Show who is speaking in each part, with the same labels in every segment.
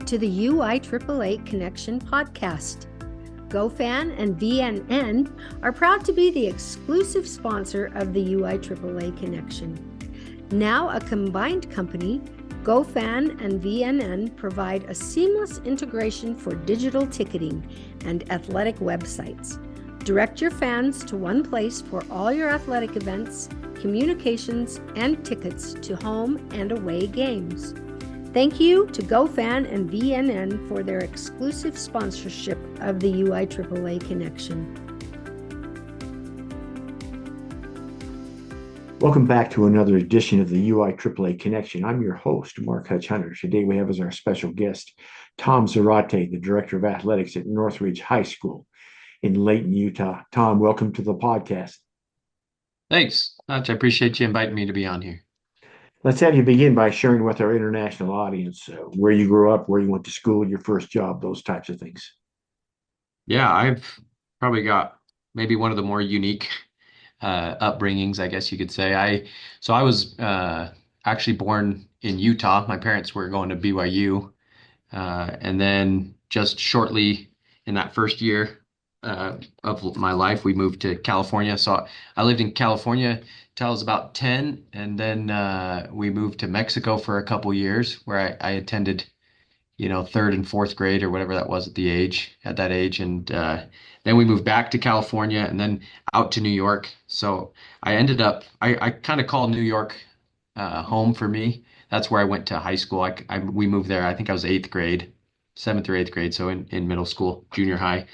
Speaker 1: to the UIAAA Connection podcast. GoFan and VNN are proud to be the exclusive sponsor of the UIAAA Connection. Now a combined company, GoFan and VNN provide a seamless integration for digital ticketing and athletic websites. Direct your fans to one place for all your athletic events, communications, and tickets to home and away games. Thank you to GoFan and VNN for their exclusive sponsorship of the UIAAA Connection.
Speaker 2: Welcome back to another edition of the UIAAA Connection. I'm your host, Mark Hutch Hunter. Today we have as our special guest, Tom Zarate, the Director of Athletics at Northridge High School in Layton, Utah. Tom, welcome to the podcast.
Speaker 3: Thanks, Hutch. I appreciate you inviting me to be on here.
Speaker 2: Let's have you begin by sharing with our international audience where you grew up, where you went to school, your first job, those types of things.
Speaker 3: Yeah, I've probably got maybe one of the more unique upbringings, I guess you could say. I was actually born in Utah. My parents were going to BYU, and then just shortly in that first year of my life, we moved to California. So I lived in California till I was about 10, and then we moved to Mexico for a couple years, where I attended, third and fourth grade or whatever that was at that age, and then we moved back to California and then out to New York. So I kind of call New York home for me. That's where I went to high school. We moved there. I think I was eighth grade, seventh or eighth grade, so in middle school, junior high.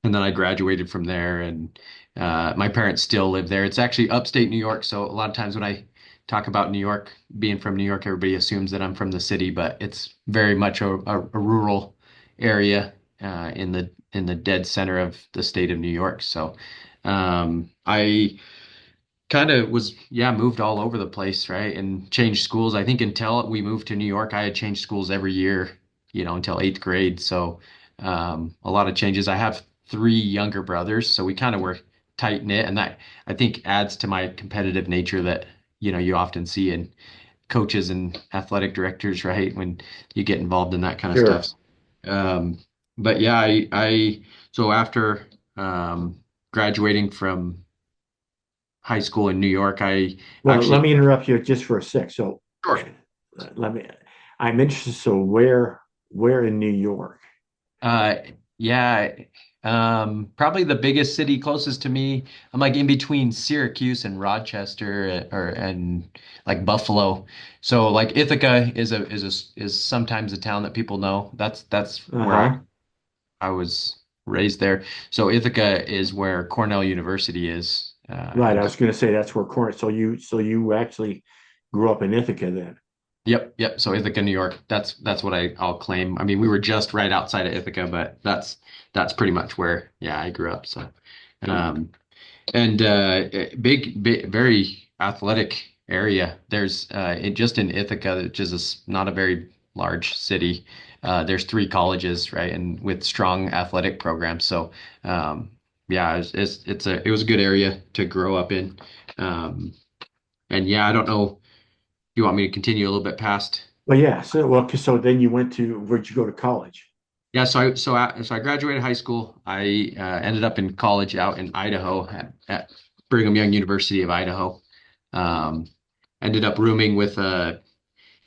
Speaker 3: And then I graduated from there, and my parents still live there. It's actually upstate New York, so a lot of times when I talk about New York, being from New York, everybody assumes that I'm from the city, but it's very much a rural area in the dead center of the state of New York. So I kind of moved all over the place, right? And changed schools. I think until we moved to New York, I had changed schools every year, until eighth grade. So a lot of changes. I have three younger brothers, so we kind of were tight knit, and that I think adds to my competitive nature that you often see in coaches and athletic directors, right? When you get involved in that kind of
Speaker 2: Sure.
Speaker 3: stuff. But yeah, so after graduating from high school in New York,
Speaker 2: Let me interrupt you just for a sec. So
Speaker 3: sure.
Speaker 2: I'm interested. So where in New York?
Speaker 3: Uh, yeah, probably the biggest city closest to me. I'm like in between Syracuse and Rochester, and like Buffalo. So like Ithaca is sometimes a town that people know. That's where
Speaker 2: Uh-huh.
Speaker 3: I was raised there. So Ithaca is where Cornell University is.
Speaker 2: Right. I was going to say that's where Corn. So you actually grew up in Ithaca then.
Speaker 3: Yep. So Ithaca, New York. That's what I'll claim. I mean, we were just right outside of Ithaca, but that's pretty much where, yeah, I grew up. So, um, and big, very athletic area. There's just in Ithaca, which is not a very large city. There's three colleges, right, and with strong athletic programs. So, yeah, it was a good area to grow up in. Um, and yeah, I don't know. You want me to continue a little bit past?
Speaker 2: Well, yeah. So then you went to where'd you go to college?
Speaker 3: Yeah, so I graduated high school. I ended up in college out in Idaho at Brigham Young University of Idaho. Um, Ended up rooming with a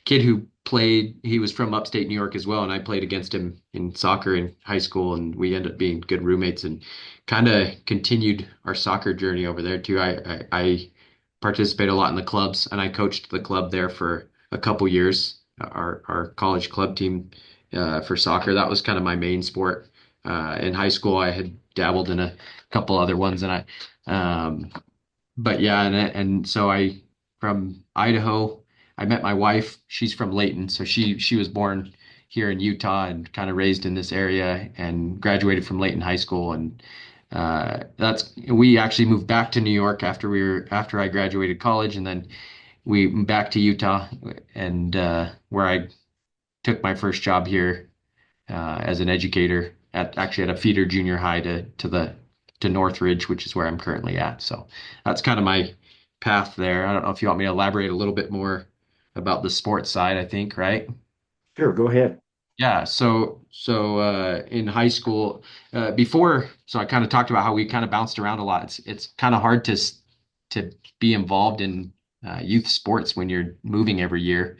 Speaker 3: kid who played. He was from upstate New York as well, and I played against him in soccer in high school, and we ended up being good roommates and kind of continued our soccer journey over there too. I participated a lot in the clubs, and I coached the club there for a couple years. Our college club team for soccer. That was kind of my main sport. In high school, I had dabbled in a couple other ones, um, but yeah, and so from Idaho, I met my wife. She's from Layton, so she was born here in Utah and kind of raised in this area and graduated from Layton High School. And we actually moved back to New York after I graduated college, and then we moved back to Utah, and where I took my first job here as an educator at a feeder junior high to Northridge, which is where I'm currently at. So that's kind of my path there. I don't know if you want me to elaborate a little bit more about the sports side, I think, right?
Speaker 2: Sure, go ahead.
Speaker 3: Yeah, in high school, so I kind of talked about how we kind of bounced around a lot. It's kind of hard to be involved in youth sports when you're moving every year.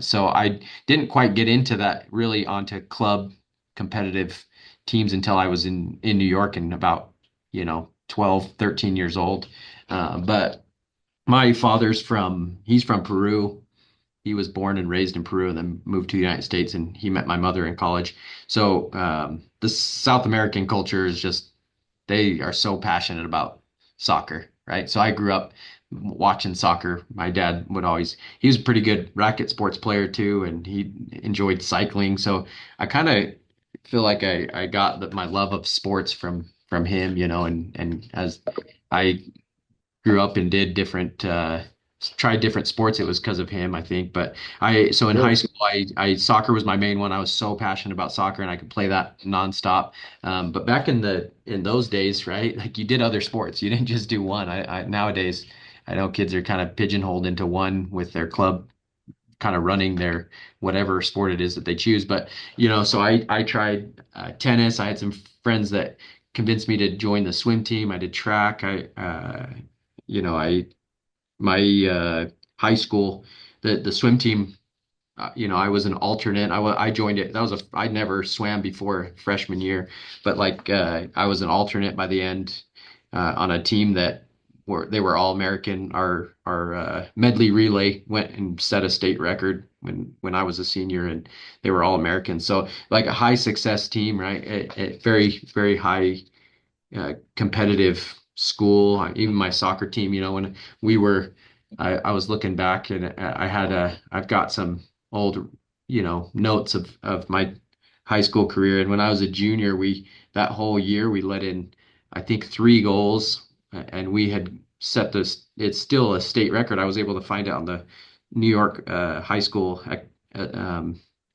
Speaker 3: So I didn't quite get into that really onto club competitive teams until I was in New York and about 12, 13 years old. But my father's he's from Peru. He was born and raised in Peru and then moved to the United States, and he met my mother in college. So the South American culture is just, they are so passionate about soccer, right? So I grew up watching soccer. My dad he was a pretty good racket sports player too, and he enjoyed cycling. So I kind of feel like I got my love of sports from him, and as I grew up and did tried different sports, it was because of him, I think. But so in high
Speaker 2: Sure.
Speaker 3: school, I soccer was my main one. I was so passionate about soccer and I could play that nonstop. But back in those days, right, like you did other sports. You didn't just do one. Nowadays, I know kids are kind of pigeonholed into one with their club kind of running their whatever sport it is that they choose. But so I tried tennis. I had some friends that convinced me to join the swim team. I did track. I my high school, the swim team, I was an alternate. I joined it. I never swam before freshman year, but like I was an alternate by the end on a team that they were all American. Our medley relay went and set a state record when I was a senior, and they were all American. So like a high success team, right? Very very high competitive school. Even my soccer team, when we were, I was looking back and I've got some old, notes of my high school career. And when I was a junior, that whole year we let in, I think 3 goals, and we had set this. It's still a state record. I was able to find it on the New York high school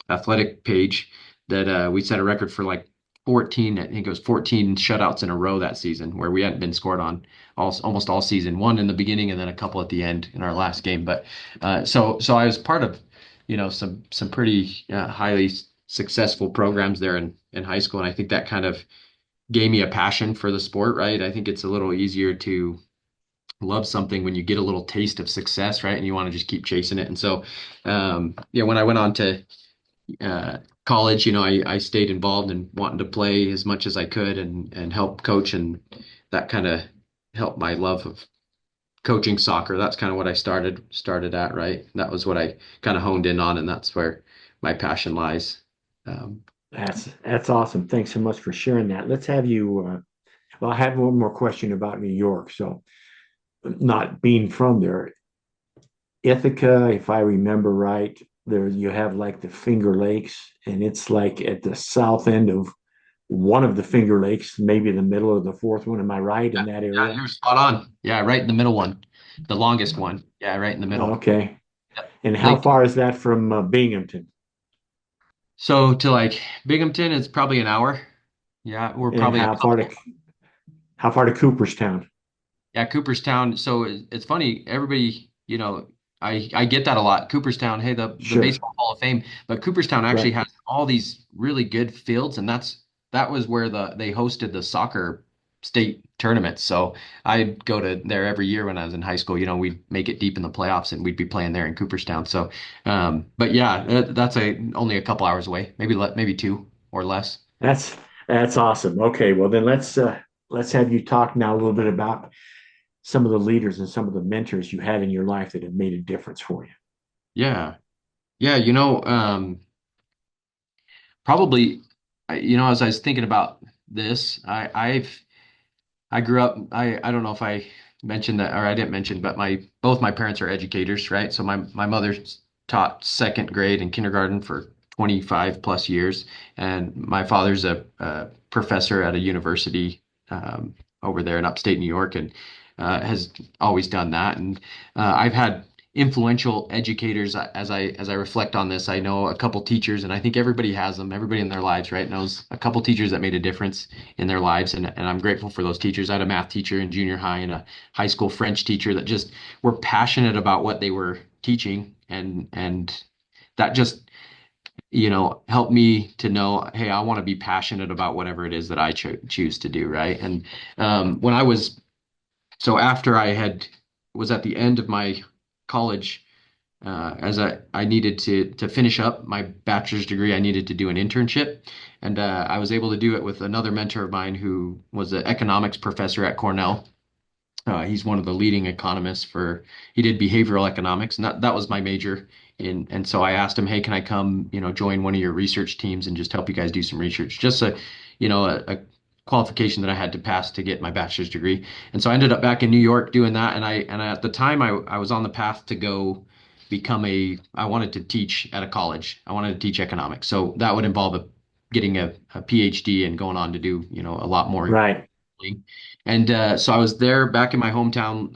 Speaker 3: athletic page that we set a record for like 14, I think it was 14 shutouts in a row that season where we hadn't been scored on almost all season, one in the beginning and then a couple at the end in our last game. But so I was part of, some pretty highly successful programs there in high school. And I think that kind of gave me a passion for the sport, right? I think it's a little easier to love something when you get a little taste of success, right? And you want to just keep chasing it. And so, when I went on to college, I stayed involved and wanting to play as much as I could and help coach, and that kind of helped my love of coaching soccer. That's kind of what I started at, right? That was what I kind of honed in on, and that's where my passion lies. Um,
Speaker 2: That's awesome. Thanks so much for sharing that. Let's have you. Well, I have one more question about New York. So, not being from there, Ithaca, if I remember right, there you have like the Finger Lakes, and it's like at the south end of one of the Finger Lakes, maybe the middle or the fourth one. Am I right
Speaker 3: yeah,
Speaker 2: in that
Speaker 3: yeah,
Speaker 2: area?
Speaker 3: you're spot on. Yeah, right in the middle one, the longest one. Yeah, right in the middle.
Speaker 2: Okay.
Speaker 3: Yep.
Speaker 2: And how
Speaker 3: Lake.
Speaker 2: far is that from Binghamton?
Speaker 3: So to like Binghamton, it's probably an hour. Yeah, we're
Speaker 2: And
Speaker 3: probably about.
Speaker 2: how far to Cooperstown?
Speaker 3: Yeah, Cooperstown. So it's funny. Everybody, I get that a lot. Cooperstown, hey, the
Speaker 2: Sure.
Speaker 3: Baseball Hall of Fame, but Cooperstown actually
Speaker 2: Right.
Speaker 3: has all these really good fields, and that was where they hosted the soccer state tournaments. So I'd go to there every year when I was in high school. We'd make it deep in the playoffs, and we'd be playing there in Cooperstown. So, but yeah, that's only a couple hours away, maybe two or less.
Speaker 2: That's that's awesome. Okay, well then let's have you talk now a little bit about some of the leaders and some of the mentors you had in your life that have made a difference for you.
Speaker 3: Yeah, yeah. Probably, as I was thinking about this, I grew up. I don't know if I mentioned that or I didn't mention, but both my parents are educators, right? So my mother taught second grade and kindergarten for 25 plus years, and my father's a professor at a university over there in upstate New York, and has always done that. And I've had influential educators as I reflect on this. I know a couple teachers, and I think everybody has them. Everybody in their lives, right, knows a couple teachers that made a difference in their lives, and I'm grateful for those teachers. I had a math teacher in junior high and a high school French teacher that just were passionate about what they were teaching, and that just help me to know, hey, I want to be passionate about whatever it is that I choose to do, right? And when I was so after I had was at the end of my college, as I needed to finish up my bachelor's degree, I needed to do an internship, and I was able to do it with another mentor of mine who was an economics professor at Cornell. He's one of the leading economists he did behavioral economics, and that was my major. And so I asked him, hey, can I come, join one of your research teams and just help you guys do some research? Just a qualification that I had to pass to get my bachelor's degree. And so I ended up back in New York doing that. And at the time I was on the path to go I wanted to teach at a college. I wanted to teach economics. So that would involve getting a PhD and going on to do, a lot more.
Speaker 2: Right.
Speaker 3: And so I was there back in my hometown.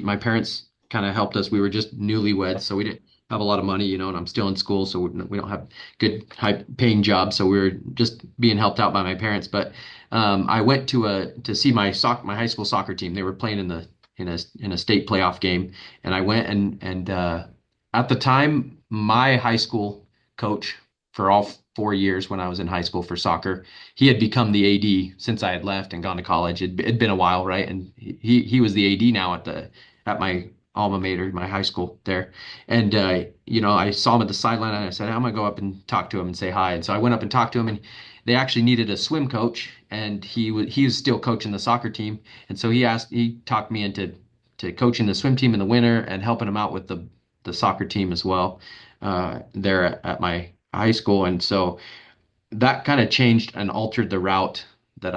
Speaker 3: My parents kind of helped us. We were just newlyweds, so we didn't have a lot of money, and I'm still in school, so we don't have good high paying jobs. So we were just being helped out by my parents. But I went to see my high school soccer team. They were playing in a state playoff game, and I went and at the time, my high school coach for all 4 years when I was in high school for soccer, he had become the AD since I had left and gone to college. It'd been a while, right? And he was the AD now at my alma mater, my high school there. And I saw him at the sideline and I said, I'm gonna go up and talk to him and say hi. And so I went up and talked to him, and they actually needed a swim coach, and he was still coaching the soccer team. And so he talked me into coaching the swim team in the winter and helping him out with the soccer team as well, there at my high school. And so that kind of changed and altered the route that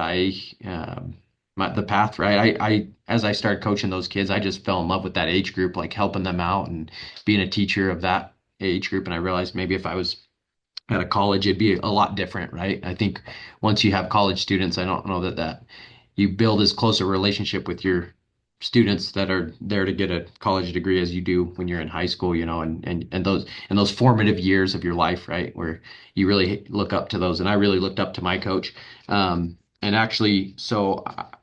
Speaker 3: the path, right? As I started coaching those kids, I just fell in love with that age group, like helping them out and being a teacher of that age group. And I realized maybe if I was at a college, it'd be a lot different, right? I think once you have college students, I don't know that you build as close a relationship with your students that are there to get a college degree as you do when you're in high school, and those formative years of your life, right? Where you really look up to those. And I really looked up to my coach. And actually, so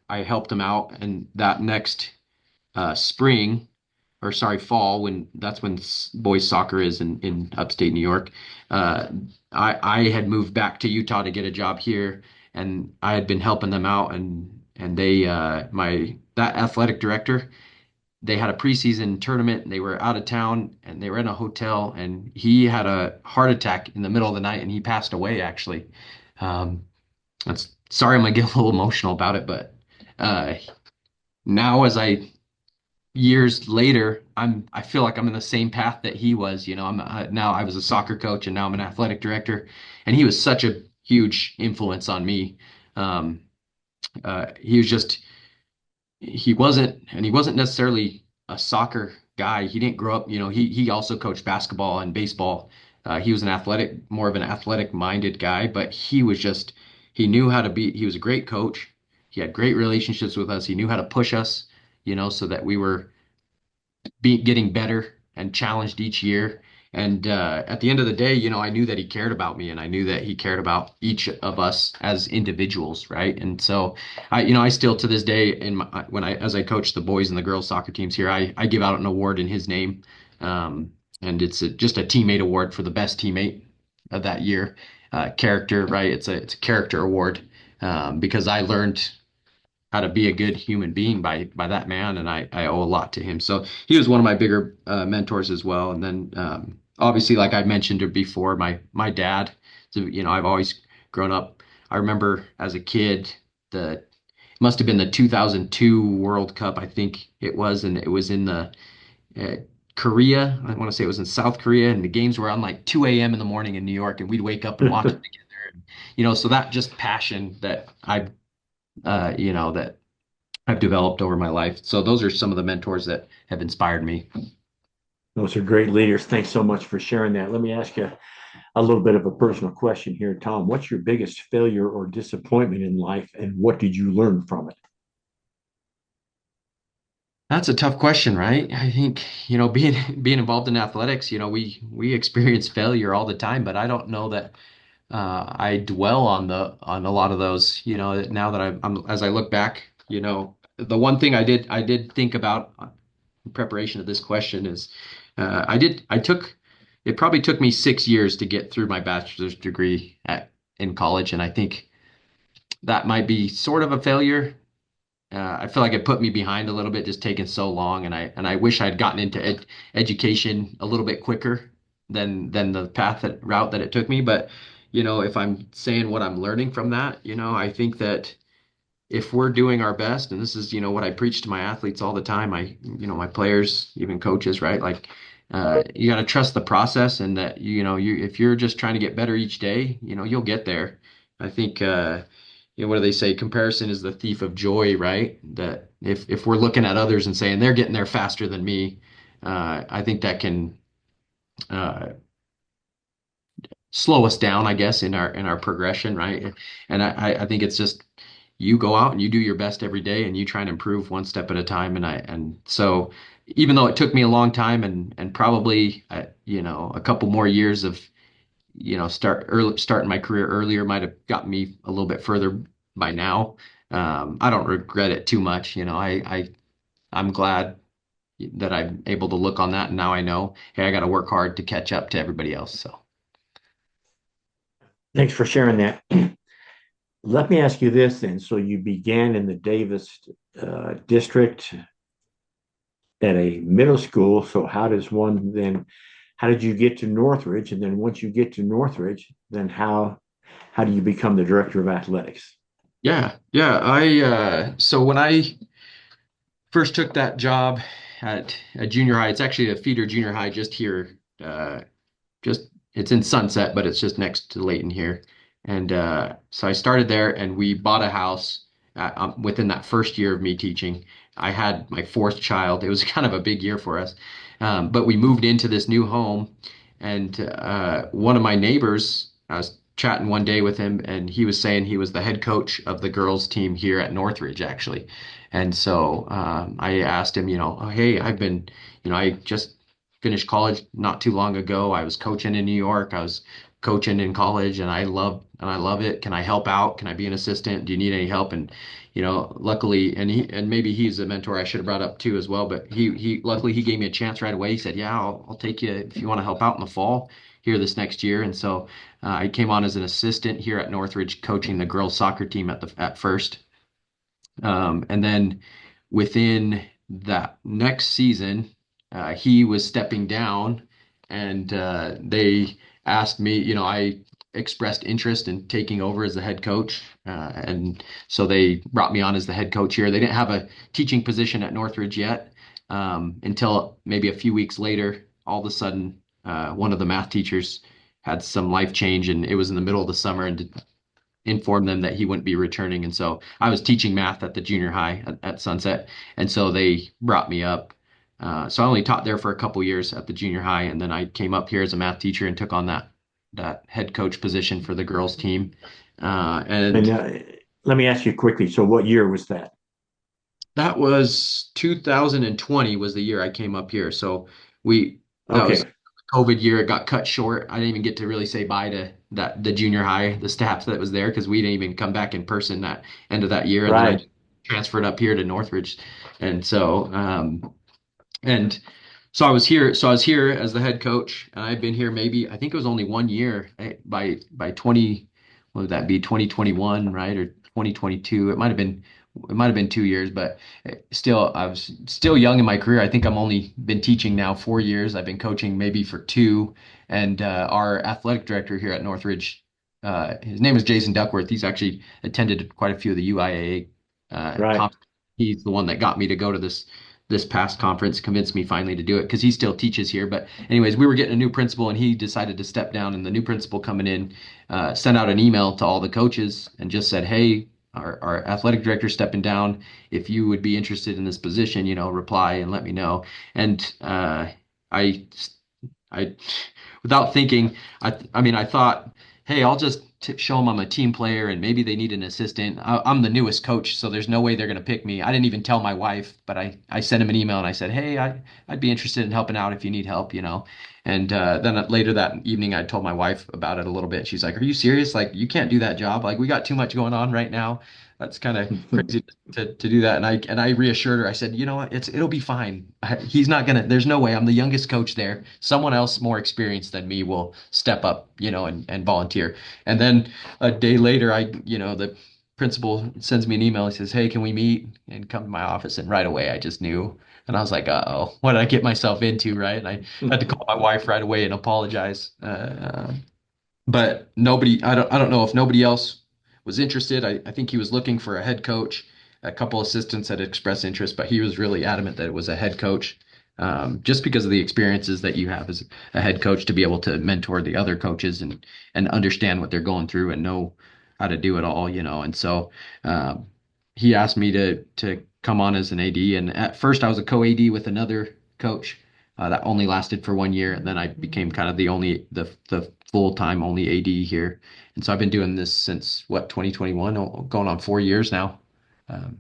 Speaker 3: I helped him out, and that next spring, or sorry, fall, when that's when boys soccer is in upstate New York. Uh, I had moved back to Utah to get a job here, and I had been helping them out, and they my that athletic director, they had a preseason tournament, and they were out of town, and they were in a hotel, and he had a heart attack in the middle of the night, and he passed away actually. Um, that's sorry, I'm gonna get a little emotional about it, but uh, now as I years later, I feel like I'm in the same path that he was. Now I was a soccer coach, and now I'm an athletic director, and he was such a huge influence on me. Um, he was just he wasn't necessarily a soccer guy. He didn't grow up, he also coached basketball and baseball. He was more of an athletic minded guy, but he knew how to he was a great coach. He had great relationships with us. He knew how to push us, so that we were getting better and challenged each year. And at the end of the day, I knew that he cared about me, and I knew that he cared about each of us as individuals, right? And so, I still to this day, as I coach the boys and the girls soccer teams here, I give out an award in his name, and it's just a teammate award for the best teammate of that year. Character, right? It's a character award, because I learned how to be a good human being by that man, and I owe a lot to him. So he was one of my bigger mentors as well. And then obviously, like I mentioned before, my dad. So, I've always grown up. I remember as a kid, it must have been the 2002 World Cup, I think it was, and it was in the uh, Korea. I want to say it was in South Korea, and the games were on like 2 a.m. in the morning in New York, and we'd wake up and watch it together. And, so that just passion that that I've developed over my life. So those are some of the mentors that have inspired me.
Speaker 2: Those are great leaders. Thanks so much for sharing that. Let me ask you a little bit of a personal question here, Tom. What's your biggest failure or disappointment in life, and what did you learn from it?
Speaker 3: That's a tough question, right? I think, being involved in athletics, we experience failure all the time, but I don't know that I dwell on a lot of those, now that as I look back, the one thing I did think about in preparation of this question is I took it probably took me 6 years to get through my bachelor's degree in college, and I think that might be sort of a failure. I feel like it put me behind a little bit, just taking so long, and I wish I'd gotten into education a little bit quicker than the route that it took me. But if I'm saying what I'm learning from that, I think that if we're doing our best, and this is what I preach to my athletes all the time, my players, even coaches, right? Like, you got to trust the process, and that you if you're just trying to get better each day, you'll get there. I think what do they say? Comparison is the thief of joy, right? That if we're looking at others and saying they're getting there faster than me, I think that can uh, slow us down, I guess, in our progression, right? And I think it's just you go out and you do your best every day and you try and improve one step at a time. And so even though it took me a long time and probably a couple more years of starting my career earlier might have gotten me a little bit further by now. I don't regret it too much. I'm glad that I'm able to look on that and now I know, hey, I got to work hard to catch up to everybody else. So.
Speaker 2: Thanks for sharing that. Let me ask you this then. So you began in the Davis district at a middle school. So how did you get to Northridge? And then once you get to Northridge, then how do you become the director of athletics?
Speaker 3: Yeah, yeah. So when I first took that job at a junior high, it's actually a feeder junior high just here, just it's in Sunset, but it's just next to Layton here. And so I started there, and we bought a house within that first year of me teaching. I had my fourth child. It was kind of a big year for us, but we moved into this new home, and one of my neighbors, I was chatting one day with him, and he was saying he was the head coach of the girls' team here at Northridge, actually. And so I asked him, oh, hey, I just finished college not too long ago. I was coaching in New York. I was coaching in college and I love it. Can I help out? Can I be an assistant? Do you need any help? And luckily, and maybe he's a mentor I should have brought up too as well, but he luckily he gave me a chance right away. He said, "Yeah, I'll take you if you want to help out in the fall here this next year." And so I came on as an assistant here at Northridge coaching the girls soccer team at first. And then within that next season, he was stepping down, and they asked me, I expressed interest in taking over as the head coach. And so they brought me on as the head coach here. They didn't have a teaching position at Northridge yet until maybe a few weeks later. All of a sudden, one of the math teachers had some life change, and it was in the middle of the summer, and informed them that he wouldn't be returning. And so I was teaching math at the junior high at Sunset. And so they brought me up. So I only taught there for a couple years at the junior high. And then I came up here as a math teacher and took on that head coach position for the girls team.
Speaker 2: And let me ask you quickly. So what year was that?
Speaker 3: That was 2020 was the year I came up here. So that was
Speaker 2: Okay.
Speaker 3: COVID year. It got cut short. I didn't even get to really say bye to the junior high, the staff that was there, because we didn't even come back in person that end of that year. And then I
Speaker 2: Right.
Speaker 3: transferred up here to Northridge. And so and so I was here as the head coach, and I've been here maybe I think it was only 1 year by 20, what would that be, 2021, right? Or 2022. It might have been 2 years, but still I was still young in my career. I think I'm only been teaching now 4 years. I've been coaching maybe for two. And our athletic director here at Northridge, his name is Jason Duckworth. He's actually attended quite a few of the UIAA
Speaker 2: Right.
Speaker 3: conferences. He's the one that got me to go to this past conference, convinced me finally to do it because he still teaches here. But anyways, we were getting a new principal, and he decided to step down. And the new principal coming in sent out an email to all the coaches and just said, "Hey, our athletic director stepping down. If you would be interested in this position, reply and let me know." And I, I, without thinking, I mean, I thought, hey, I'll just show them I'm a team player and maybe they need an assistant. I'm the newest coach, so there's no way they're going to pick me. I didn't even tell my wife, but I sent him an email and I said, hey, I'd be interested in helping out if you need help, you know. And then later that evening, I told my wife about it a little bit. She's like, are you serious? Like, you can't do that job. Like, we got too much going on right now. That's kind of crazy to do that. And I reassured her. I said, you know what? It'll be fine. He's not gonna. There's no way. I'm the youngest coach there. Someone else more experienced than me will step up, you know, and volunteer. And then a day later, the principal sends me an email. He says, hey, can we meet and come to my office? And right away, I just knew. And I was like, uh-oh, what did I get myself into, right? And I had to call my wife right away and apologize. But nobody, I don't know if nobody else was interested. I think he was looking for a head coach. A couple assistants had expressed interest, but he was really adamant that it was a head coach, just because of the experiences that you have as a head coach to be able to mentor the other coaches and understand what they're going through and know how to do it all, you know. And so he asked me to come on as an AD, and at first I was a co-AD with another coach. That only lasted for 1 year, and then I became kind of the full-time only AD here. And so I've been doing this since what, 2021, going on 4 years now. Um,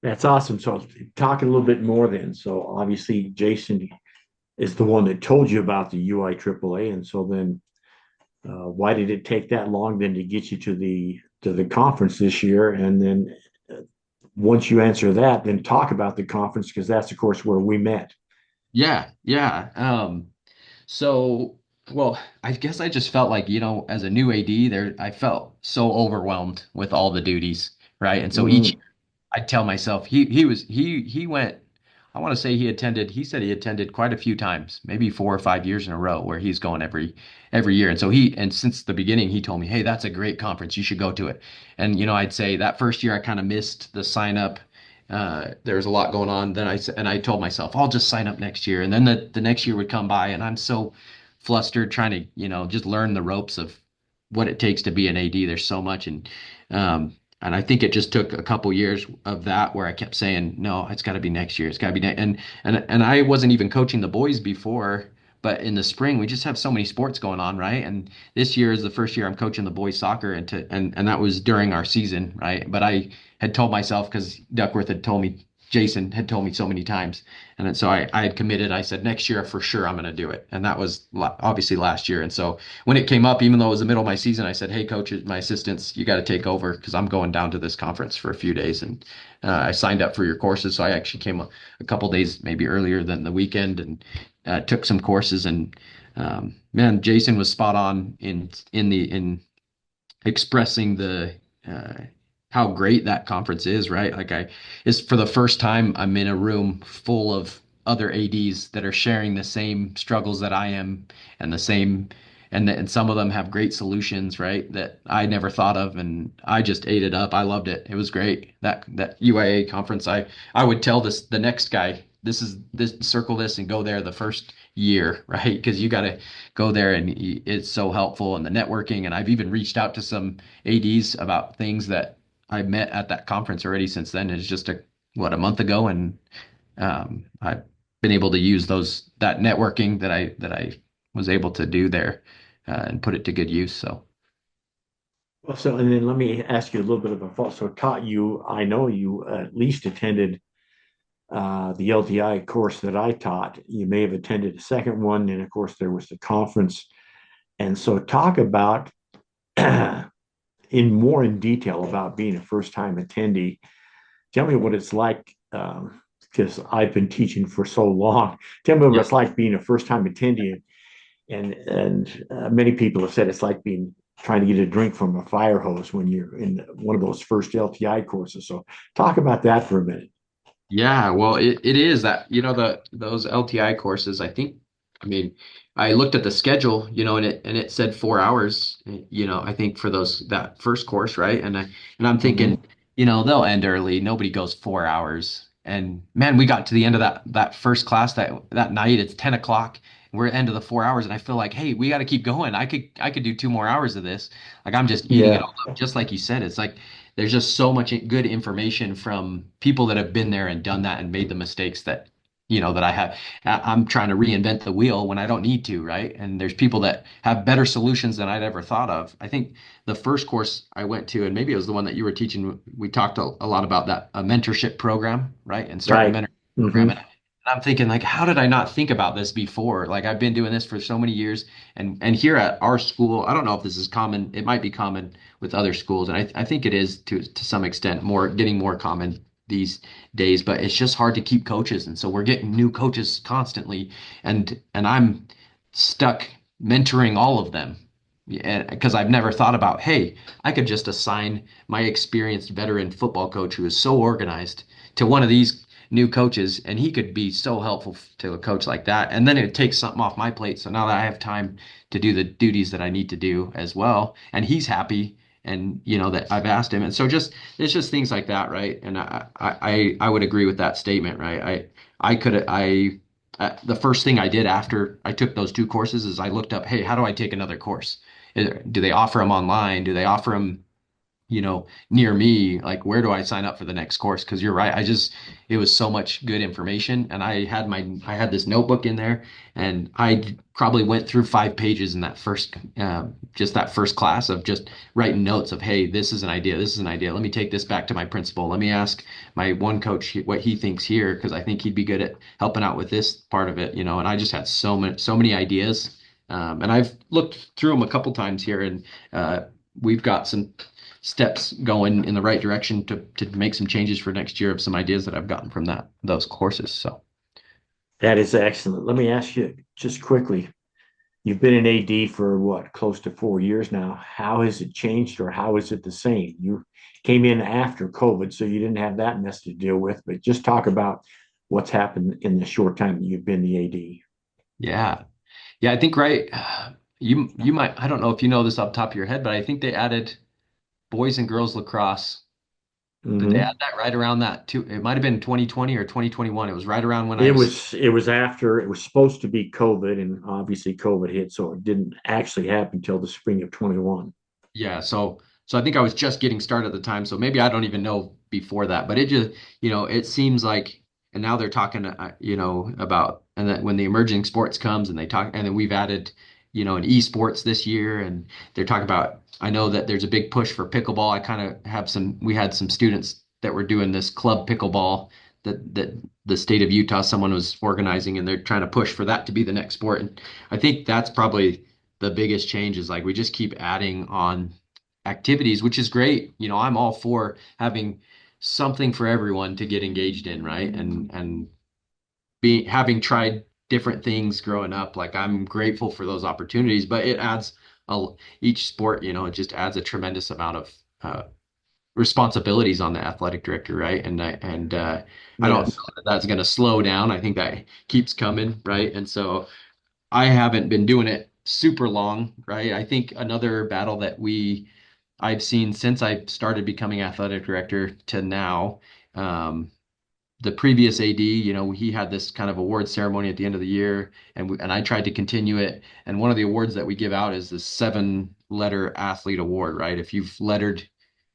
Speaker 2: That's awesome. So talking a little bit more then. So obviously Jason is the one that told you about the UIAAA, and so then why did it take that long then to get you to the conference this year? And then once you answer that, then talk about the conference because that's of course where we met.
Speaker 3: yeah, yeah. So, well, I guess I just felt like, you know, as a new AD there, I felt so overwhelmed with all the duties, right? And so each
Speaker 2: Mhm.
Speaker 3: I tell myself he went. I want to say he said he attended quite a few times, maybe 4 or 5 years in a row, where he's going every year. And so and since the beginning he told me, hey, that's a great conference, you should go to it. And you know, I'd say that first year I kind of missed the sign up. There was a lot going on. Then I told myself I'll just sign up next year. And then the next year would come by, and I'm so flustered trying to, you know, just learn the ropes of what it takes to be an AD. There's so much, and I think it just took a couple years of that where I kept saying, no, it's got to be next year. It's got to be next. And I wasn't even coaching the boys before, but in the spring we just have so many sports going on, right? And this year is the first year I'm coaching the boys soccer, and that was during our season, right? But I had told myself, because Duckworth had told me, Jason had told me so many times, and then so I had committed. I said next year for sure I'm going to do it, and that was obviously last year. And so when it came up, even though it was the middle of my season, I said, hey, coach, my assistants, you got to take over because I'm going down to this conference for a few days. And I signed up for your courses. So I actually came a couple days, maybe earlier than the weekend, and took some courses. And man, Jason was spot on in expressing the uh, how great that conference is, right? Like is for the first time I'm in a room full of other ADs that are sharing the same struggles that I am, and the same, and some of them have great solutions, right? That I never thought of, and I just ate it up. I loved it. It was great. That UIA conference, I would tell the next guy, this circle this and go there the first year, right? Because you got to go there, and it's so helpful, and the networking. And I've even reached out to some ADs about things that I met at that conference already since then. It's just a month ago, and I've been able to use that networking that I was able to do there, and put it to good use. So
Speaker 2: Well, so and then let me ask you a little bit of a follow. So taught you, I know you at least attended the LTI course that I taught. You may have attended a second one, and of course there was the conference. And so talk about in more in detail about being a first time attendee. Tell me what it's like, because I've been teaching for so long. Tell me what
Speaker 3: yeah,
Speaker 2: it's like being a first time attendee, and many people have said it's like being trying to get a drink from a fire hose when you're in one of those first LTI courses. So talk about that for a minute.
Speaker 3: yeah. Well, it is that, you know, those LTI courses. I mean, I looked at the schedule, you know, and it said 4 hours, you know, I think for that first course, right? And I'm thinking,
Speaker 2: Mhm.
Speaker 3: you know, they'll end early. Nobody goes 4 hours. And man, we got to the end of that first class that night. It's 10 o'clock. We're at the end of the 4 hours, and I feel like, hey, we got to keep going. I could do 2 more hours of this. Like, I'm just eating it
Speaker 2: Yeah.
Speaker 3: all up, just like you said. It's like there's just so much good information from people that have been there and done that and made the mistakes that, that I'm trying to reinvent the wheel when I don't need to, right? And there's people that have better solutions than I'd ever thought of. I think the first course I went to, and maybe it was the one that you were teaching, we talked a lot about that, a mentorship program, right? And starting a
Speaker 2: Right.
Speaker 3: mentorship program.
Speaker 2: Hmm.
Speaker 3: And I'm thinking like, how did I not think about this before? Like I've been doing this for so many years, and here at our school, I don't know if this is common. It might be common with other schools, and I think it is to some extent getting more common these days. But it's just hard to keep coaches, and so we're getting new coaches constantly, and I'm stuck mentoring all of them. Because I've never thought about, hey, I could just assign my experienced veteran football coach who is so organized to one of these new coaches, and he could be so helpful to a coach like that. And then it takes something off my plate. So now that I have time to do the duties that I need to do as well, and he's happy, and that I've asked him. And so just it's just things like that, right? And I would agree with that statement, right? I could I the first thing I did after I took those two courses is I looked up, hey, how do I take another course? Do they offer them online? Do they offer them near me? Like, where do I sign up for the next course? Because you're right. It was so much good information. And I had this notebook in there, and I probably went through 5 pages in just that first class of just writing notes of, hey, this is an idea. This is an idea. Let me take this back to my principal. Let me ask my one coach what he thinks here, because I think he'd be good at helping out with this part of it, and I just had so many ideas. And I've looked through them a couple times here, and we've got some steps going in the right direction to make some changes for next year of some ideas that I've gotten from those courses. So
Speaker 2: That is excellent. Let me ask you just quickly. You've been an AD for what, close to 4 years now. How has it changed, or how is it the same? You came in after COVID, so you didn't have that mess to deal with, but just talk about what's happened in the short time that you've been the AD.
Speaker 3: yeah, yeah, I think right. You might, I don't know if you know this off the top of your head, but I think they added boys and girls lacrosse. Did they
Speaker 2: Hmm.
Speaker 3: add that right around that too? It might have been 2020 or 2021. It was right around when I
Speaker 2: It
Speaker 3: was.
Speaker 2: was it was after it was supposed to be COVID, and obviously COVID hit, so it didn't actually happen until the spring of 21.
Speaker 3: Yeah, so I think I was just getting started at the time, so maybe I don't even know before that, but it just, it seems like, and now they're talking, about, and that when the emerging sports comes and they talk, and then we've added, an esports this year, and they're talking about, I know that there's a big push for pickleball. I kind of we had some students that were doing this club pickleball that the state of Utah, someone was organizing, and they're trying to push for that to be the next sport. And I think that's probably the biggest change is like we just keep adding on activities, which is great. I'm all for having something for everyone to get engaged in, right? And be having tried different things growing up, like I'm grateful for those opportunities, but it adds each sport, it just adds a tremendous amount of responsibilities on the athletic director, right? I don't know
Speaker 2: Yes.
Speaker 3: that that's going to slow down. I think that keeps coming, right? And so I haven't been doing it super long, right? I think another battle that I've seen since I started becoming athletic director to now, um, the previous AD, he had this kind of award ceremony at the end of the year, and I tried to continue it. And one of the awards that we give out is the 7-letter athlete award, right? If you've lettered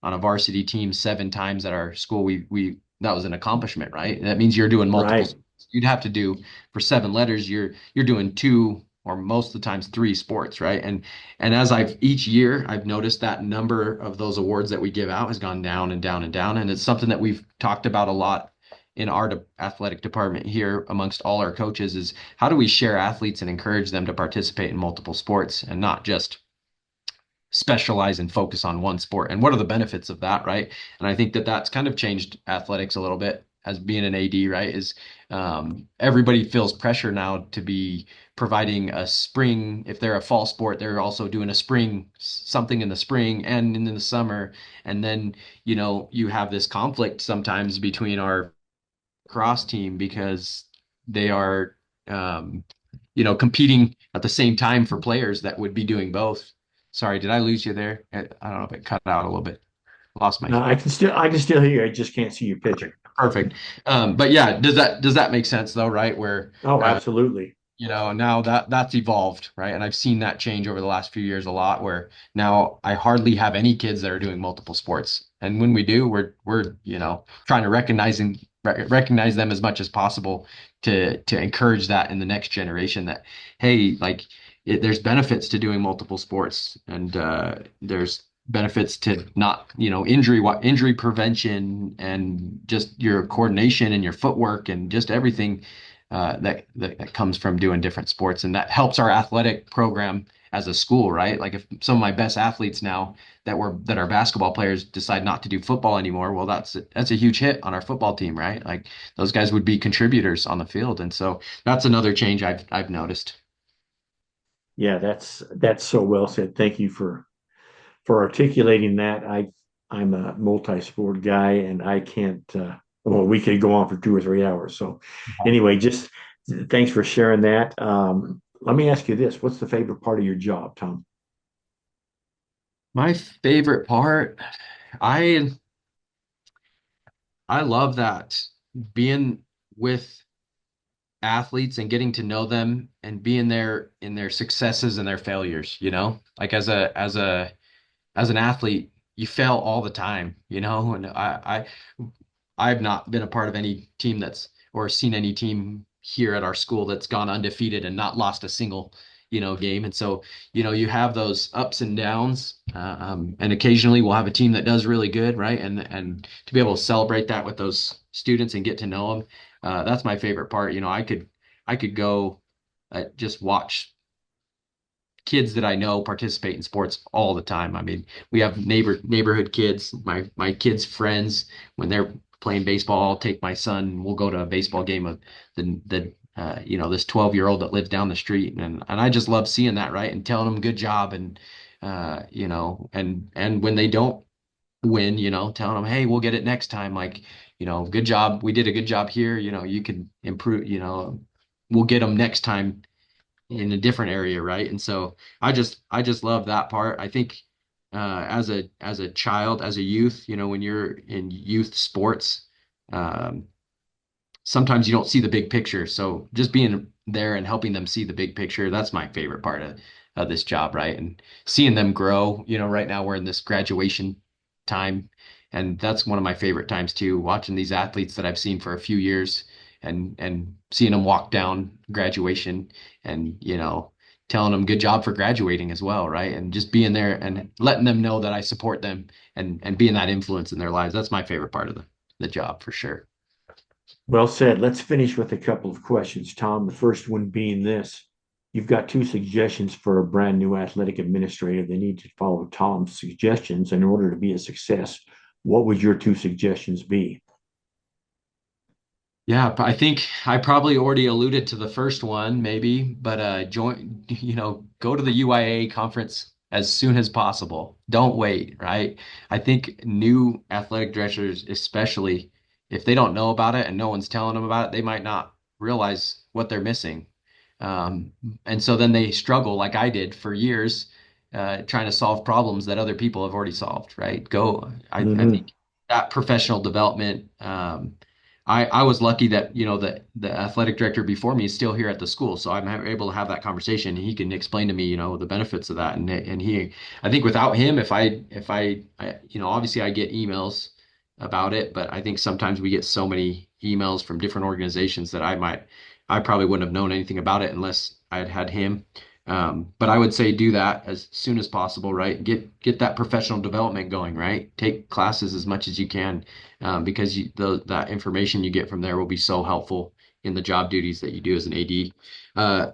Speaker 3: on a varsity team 7 times at our school, we that was an accomplishment, right? That means you're doing multiple.
Speaker 2: Right.
Speaker 3: You'd have to do for 7 letters, you're doing two or most of the times three sports, right? And as each year I've noticed that number of those awards that we give out has gone down and down and down, and it's something that we've talked about a lot in our athletic department here amongst all our coaches is how do we share athletes and encourage them to participate in multiple sports and not just specialize and focus on one sport, and what are the benefits of that, right? And I think that that's kind of changed athletics a little bit as being an AD, right? Is everybody feels pressure now to be providing a spring. If they're a fall sport, they're also doing a spring, something in the spring and in the summer. And then you have this conflict sometimes between our cross team because they are um, competing at the same time for players that would be doing both. Sorry, did I lose you there? I don't know if it cut out a little bit. Lost my
Speaker 2: No, I can still hear you. I just can't see your picture.
Speaker 3: perfect. But yeah, does that make sense though, right? Where
Speaker 2: Oh, absolutely.
Speaker 3: now that's evolved, right? And I've seen that change over the last few years a lot, where now I hardly have any kids that are doing multiple sports. And when we do, we're trying to recognize them as much as possible to encourage that in the next generation that, hey, like there's benefits to doing multiple sports, and there's benefits to not, injury prevention and just your coordination and your footwork and just everything that comes from doing different sports. And that helps our athletic program as a school, right? Like if some of my best athletes now that are basketball players decide not to do football anymore, well, that's a huge hit on our football team, right? Like those guys would be contributors on the field. And so that's another change I've noticed.
Speaker 2: Yeah, that's so well said. Thank you for articulating that. I'm a multi-sport guy, and I can't. Well, we could go on for 2 or 3 hours. So, anyway, just thanks for sharing that. Let me ask you this: what's the favorite part of your job, Tom?
Speaker 3: My favorite part, I I love that being with athletes and getting to know them and being there in their successes and their failures, like as an athlete, you fail all the time, and I've not been a part of any team that's or seen any team here at our school that's gone undefeated and not lost a single, game. And so, you have those ups and downs, and occasionally we'll have a team that does really good, right? And to be able to celebrate that with those students and get to know them, that's my favorite part. I could go just watch kids that I know participate in sports all the time. I mean, we have neighborhood kids, my kids' friends, when they're playing baseball, I'll take my son, we'll go to a baseball game of this 12-year-old that lives down the street. And I just love seeing that, right? And telling them good job, and and when they don't win, telling them, hey, we'll get it next time. Like, good job. We did a good job here. You can improve, we'll get them next time in a different area, right? And so I just love that part. I think as a child, as a youth, when you're in youth sports, um, sometimes you don't see the big picture. So just being there and helping them see the big picture, that's my favorite part of this job, right? And seeing them grow, right now we're in this graduation time, and that's one of my favorite times too, watching these athletes that I've seen for a few years and seeing them walk down graduation and, telling them good job for graduating as well, right? And just being there and letting them know that I support them and being that influence in their lives. That's my favorite part of the job for sure.
Speaker 2: Well said. Let's finish with a couple of questions, Tom. The first one being this. You've got two suggestions for a brand new athletic administrator. They need to follow Tom's suggestions in order to be a success. What would your two suggestions be?
Speaker 3: Yeah, I think I probably already alluded to the first one, maybe, but go to the UIAA conference as soon as possible. Don't wait, right? I think new athletic directors, especially if they don't know about it and no one's telling them about it, they might not realize what they're missing. Um, and so then they struggle like I did for years, trying to solve problems that other people have already solved, right? I
Speaker 2: Mhm.
Speaker 3: think that professional development, I was lucky that, the athletic director before me is still here at the school. So I'm able to have that conversation. He can explain to me, the benefits of that. I think without him, obviously I get emails about it, but I think sometimes we get so many emails from different organizations that I probably wouldn't have known anything about it unless I had had him. But I would say do that as soon as possible, right? Get that professional development going, right? Take classes as much as you can, because that information you get from there will be so helpful in the job duties that you do as an AD.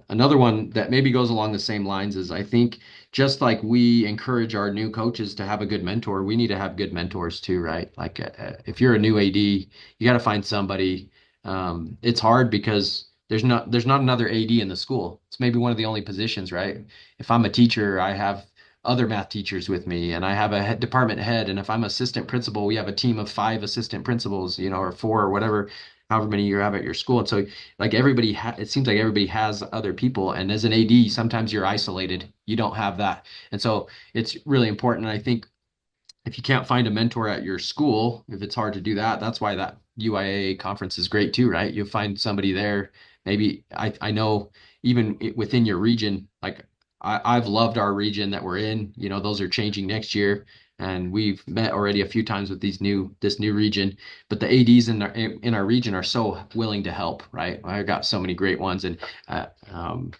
Speaker 3: Another one that maybe goes along the same lines is I think just like we encourage our new coaches to have a good mentor, we need to have good mentors too, right? Like if you're a new AD, you got to find somebody. It's hard because there's not another AD in the school. It's maybe one of the only positions, right? If I'm a teacher, I have other math teachers with me, and I have a department head. And if I'm assistant principal, we have a team of 5 assistant principals, or 4 or whatever, however many you have at your school. And so, like it seems like everybody has other people. And as an AD, sometimes you're isolated. You don't have that, and so it's really important. And I think if you can't find a mentor at your school, if it's hard to do that, that's why that UIAA conference is great too, right? You'll find somebody there. Maybe I know even within your region, like I've loved our region that we're in. Those are changing next year. and we've met already a few times with this new region. But the ADs in our region are so willing to help, right? I got so many great ones, and uh, um,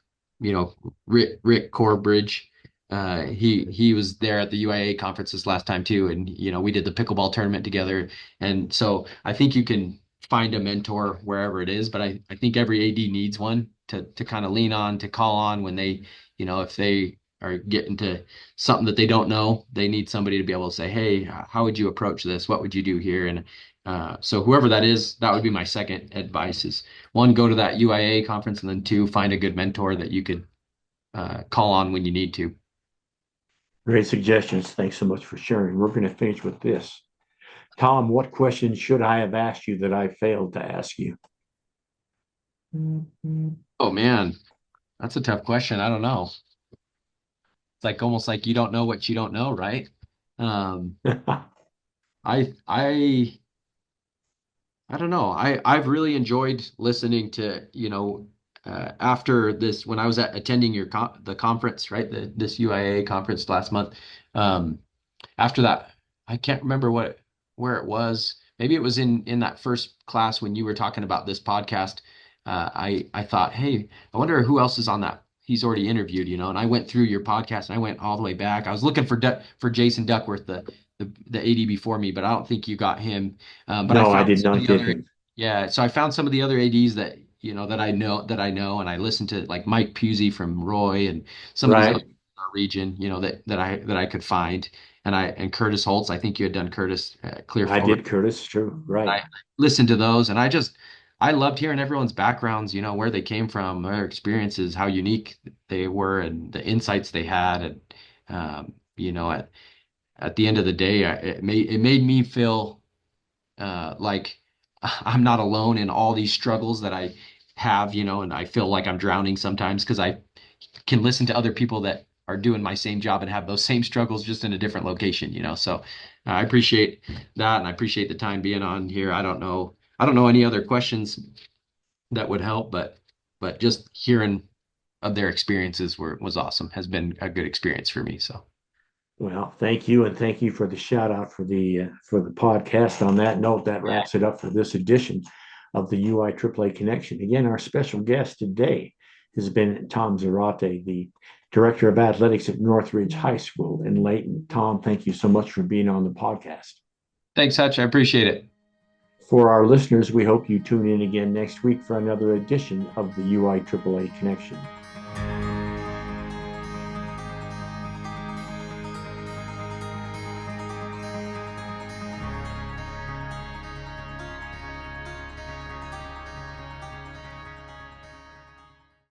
Speaker 3: Rick Corbridge. He was there at the UIAA conference this last time too, and we did the pickleball tournament together. And so I think you can find a mentor wherever it is, but I think every AD needs one to kind of lean on, to call on when they, if they are getting to something that they don't know, they need somebody to be able to say, hey, how would you approach this? What would you do here? And so whoever that is, that would be my second advice is one, go to that UIA conference, and then two, find a good mentor that you could call on when you need to.
Speaker 2: Great suggestions. Thanks so much for sharing. We're going to finish with this. Tom, what questions should I have asked you that I failed to ask you?
Speaker 3: Oh man, that's a tough question. I don't know. It's like almost like you don't know what you don't know, right? Um, I I I don't know. I've really enjoyed listening to, after this when I was attending the conference, right? This UIA conference last month. Um, After that, I can't remember where it was. Maybe it was in that first class when you were talking about this podcast. I thought, hey, I wonder who else is on that. He's already interviewed, and I went through your podcast and I went all the way back. I was looking for Jason Duckworth, the AD before me, but I don't think you got him. But I
Speaker 2: No, I
Speaker 3: found
Speaker 2: did
Speaker 3: some of
Speaker 2: not
Speaker 3: the
Speaker 2: get
Speaker 3: other,
Speaker 2: him.
Speaker 3: yeah. So I found some of the other ADs that that I know, and I listened to like Mike Pusey from Roy and some of these other
Speaker 2: Right.
Speaker 3: region, that I could find, and Curtis Holtz. I think you had done Curtis Clear
Speaker 2: I
Speaker 3: Forward.
Speaker 2: did, Curtis. True. Right.
Speaker 3: I listened to those, and I loved hearing everyone's backgrounds, where they came from, their experiences, how unique they were, and the insights they had, and at the end of the day, it made me feel like I'm not alone in all these struggles that I have, and I feel like I'm drowning sometimes because I can listen to other people that are doing my same job and have those same struggles just in a different location. So I appreciate that, and I appreciate the time being on here. I don't know any other questions that would help, but just hearing of their experiences was awesome. Has been a good experience for me. So
Speaker 2: Well, thank you, and thank you for the shout out for the podcast. On that note, that
Speaker 3: yeah,
Speaker 2: wraps it up for this edition of the UIAAA Connection. Again, our special guest today has been Tom Zarate, the Director of Athletics at Northridge High School in Layton. Tom, thank you so much for being on the podcast.
Speaker 3: thanks, Hutch. I appreciate it.
Speaker 2: For our listeners, we hope you tune in again next week for another edition of the UIAAA Connection.